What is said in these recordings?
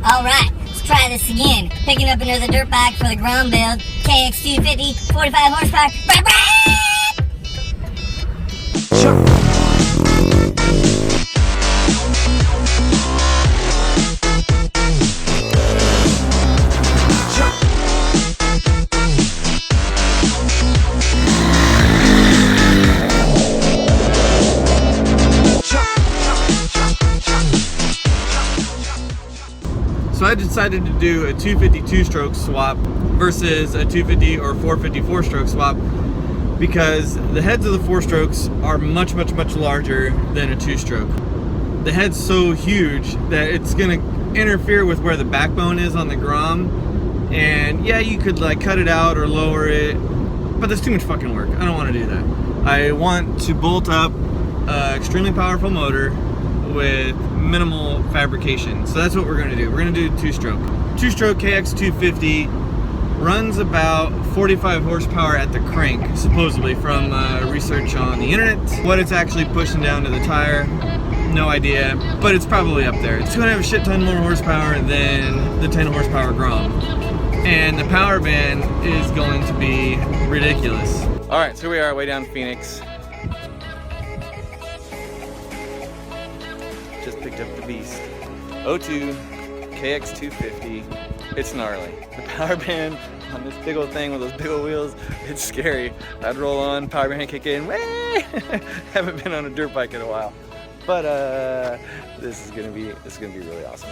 Alright, let's try this again. Picking up another dirt bike for the Grom Build, KX250, 45 horsepower. Brah, brah! So I decided to do a 250 stroke swap versus a 250 or 450 4-stroke swap because the heads of the 4-strokes are much larger than a 2-stroke. The head's so huge that it's gonna interfere with where the backbone is on the Grom, and yeah, you could like cut it out or lower it, but there's too much fucking work. I don't want to do that. I want to bolt up an extremely powerful motor with minimal fabrication. So that's what we're going to do. We're going to do 2-stroke. 2-stroke KX250 runs about 45 horsepower at the crank, supposedly, from research on the internet. What it's actually pushing down to the tire, no idea, but it's probably up there. It's going to have a shit ton more horsepower than the 10 horsepower Grom. And the power band is going to be ridiculous. All right, so here we are way down in Phoenix. Just picked up the beast. 02 KX250. It's gnarly. The power band on this big old thing with those big old wheels, it's scary. I'd roll on, power band kick in, way! Haven't been on a dirt bike in a while. But this is gonna be really awesome.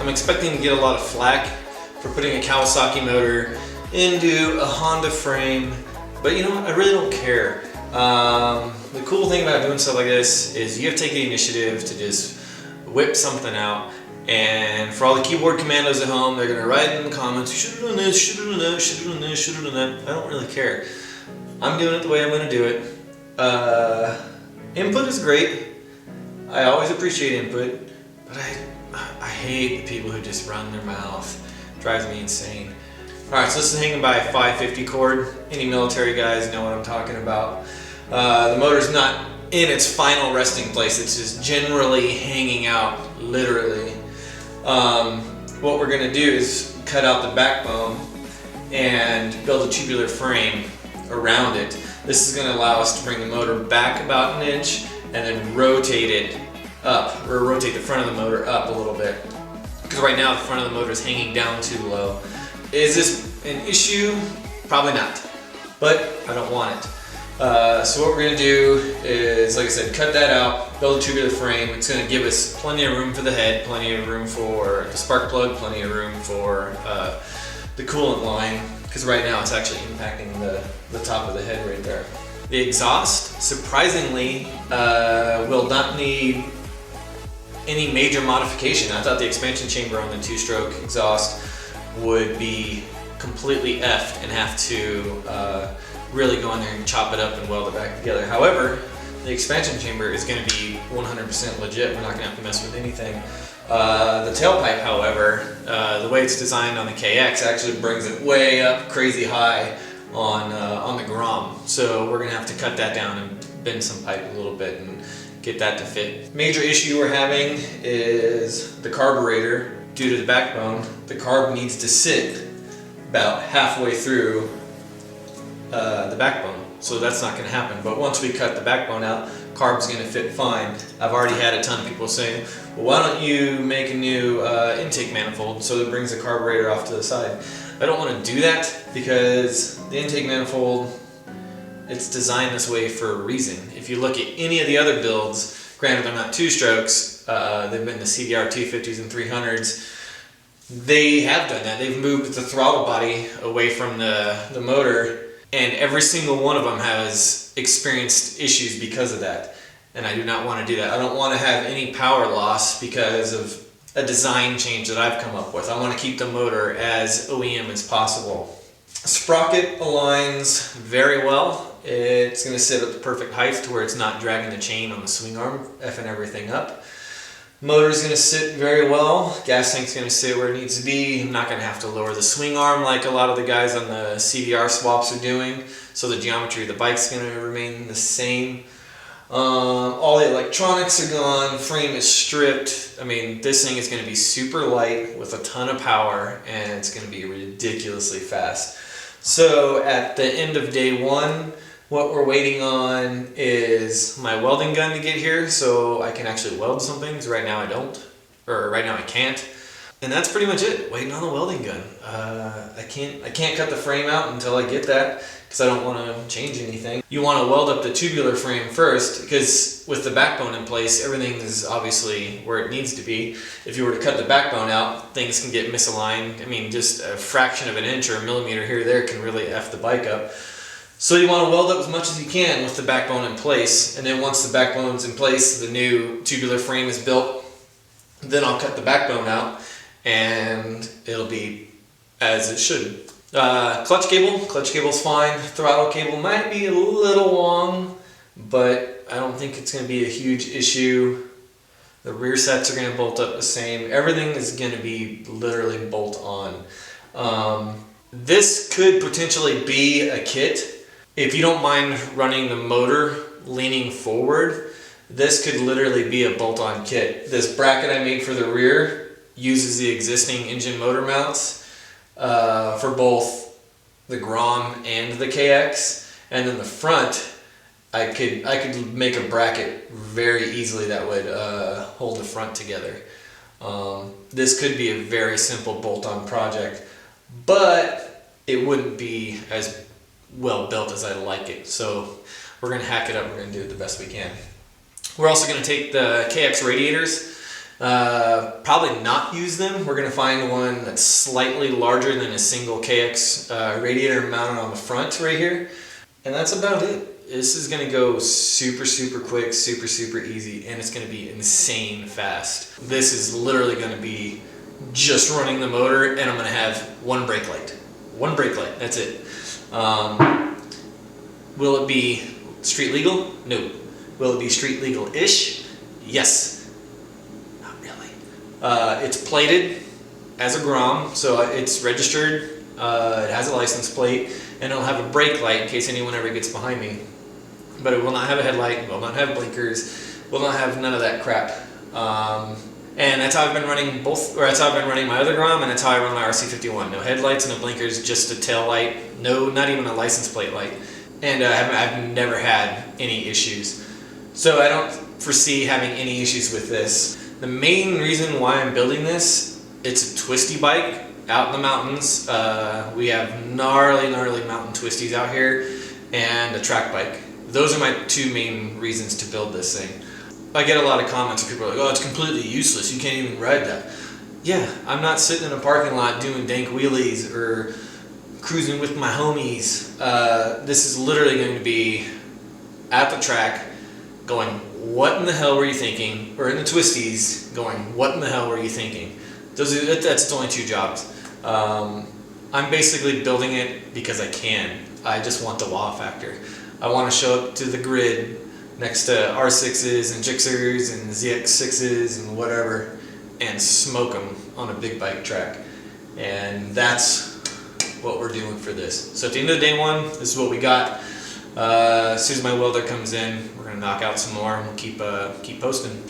I'm expecting to get a lot of flack for putting a Kawasaki motor into a Honda frame, but you know what, I really don't care. The cool thing about doing stuff like this is you have to take the initiative to just whip something out, and for all the keyboard commandos at home, they're gonna write in the comments, you should have done this, should have done that, should have done this, should have done that. I don't really care. I'm doing it the way I'm gonna do it. Input is great. I always appreciate input, but I hate the people who just run their mouth. Drives me insane. Alright, so this is hanging by a 550 cord. Any military guys know what I'm talking about. The motor's not in its final resting place, it's just generally hanging out, literally. What we're going to do is cut out the backbone and build a tubular frame around it. This is going to allow us to bring the motor back about an inch and then rotate it up, or rotate the front of the motor up a little bit. Because right now the front of the motor is hanging down too low. Is this an issue? Probably not, but I don't want it. So what we're going to do is, like I said, cut that out, build a tubular frame. It's going to give us plenty of room for the head, plenty of room for the spark plug, plenty of room for the coolant line, because right now it's actually impacting the top of the head right there. The exhaust, surprisingly, will not need any major modification. I thought the expansion chamber on the 2-stroke exhaust would be completely effed and have to really go in there and chop it up and weld it back together. However, the expansion chamber is going to be 100% legit. We're not going to have to mess with anything. The tailpipe, however, the way it's designed on the KX actually brings it way up crazy high on the Grom. So we're gonna have to cut that down and bend some pipe a little bit and get that to fit. Major issue we're having is the carburetor. Due to the backbone, the carb needs to sit about halfway through the backbone. So that's not gonna happen. But once we cut the backbone out, carb's gonna fit fine. I've already had a ton of people saying, well, why don't you make a new intake manifold so it brings the carburetor off to the side? I don't want to do that because the intake manifold, it's designed this way for a reason. If you look at any of the other builds, granted they're not two-strokes, they've been the CDR 250s and 300s, they have done that. They've moved the throttle body away from the motor, and every single one of them has experienced issues because of that. And I do not want to do that. I don't want to have any power loss because of a design change that I've come up with. I want to keep the motor as OEM as possible. Sprocket aligns very well. It's going to sit at the perfect height to where it's not dragging the chain on the swing arm, effing everything up. Motor's going to sit very well. Gas tank's going to sit where it needs to be. I'm not going to have to lower the swing arm like a lot of the guys on the CDR swaps are doing. So the geometry of the bike's going to remain the same. All the electronics are gone, frame is stripped. I mean, this thing is going to be super light with a ton of power, and it's going to be ridiculously fast. So at the end of day one, what we're waiting on is my welding gun to get here so I can actually weld some things. Right now I don't, or right now I can't. And that's pretty much it, waiting on the welding gun. I can't cut the frame out until I get that because I don't want to change anything. You want to weld up the tubular frame first because with the backbone in place, everything is obviously where it needs to be. If you were to cut the backbone out, things can get misaligned. I mean, just a fraction of an inch or a millimeter here or there can really F the bike up. So you want to weld up as much as you can with the backbone in place. And then once the backbone's in place, the new tubular frame is built, then I'll cut the backbone out and it'll be as it should. Clutch cable's fine. Throttle cable might be a little long, but I don't think it's going to be a huge issue. The rear sets are going to bolt up the same. Everything is going to be literally bolt on. This could potentially be a kit. If you don't mind running the motor leaning forward, this could literally be a bolt-on kit. This bracket I made for the rear uses the existing engine motor mounts for both the Grom and the KX, and then the front I could make a bracket very easily that would hold the front together. This could be a very simple bolt-on project, but it wouldn't be as well built as I like it. So we're going to hack it up. We're going to do it the best we can. We're also going to take the KX radiators, probably not use them. We're going to find one that's slightly larger than a single KX radiator mounted on the front right here. And that's about it. This is going to go super, super quick, super, super easy, and it's going to be insane fast. This is literally going to be just running the motor, and I'm going to have one brake light. One brake light, that's it. Will it be street legal? No. Will it be street legal-ish? Yes. Not really. It's plated as a Grom, so it's registered. It has a license plate, and it'll have a brake light in case anyone ever gets behind me. But it will not have a headlight, will not have blinkers, will not have none of that crap. And that's how I've been running that's how I've been running my other Grom, and that's how I run my RC51. No headlights, no blinkers, just a tail light. No, not even a license plate light. And I've never had any issues. So I don't foresee having any issues with this. The main reason why I'm building this, it's a twisty bike out in the mountains. We have gnarly mountain twisties out here, and a track bike. Those are my two main reasons to build this thing. I get a lot of comments where people are like, oh, it's completely useless, you can't even ride that. Yeah, I'm not sitting in a parking lot doing dank wheelies or cruising with my homies. This is literally going to be at the track going, what in the hell were you thinking? Or in the twisties going, what in the hell were you thinking? That's only two jobs. I'm basically building it because I can. I just want the wow factor. I want to show up to the grid next to R6s and Gixxers and ZX6s and whatever, and smoke them on a big bike track. And that's what we're doing for this. So at the end of day one, this is what we got. As soon as my welder comes in, we're gonna knock out some more and we'll keep posting.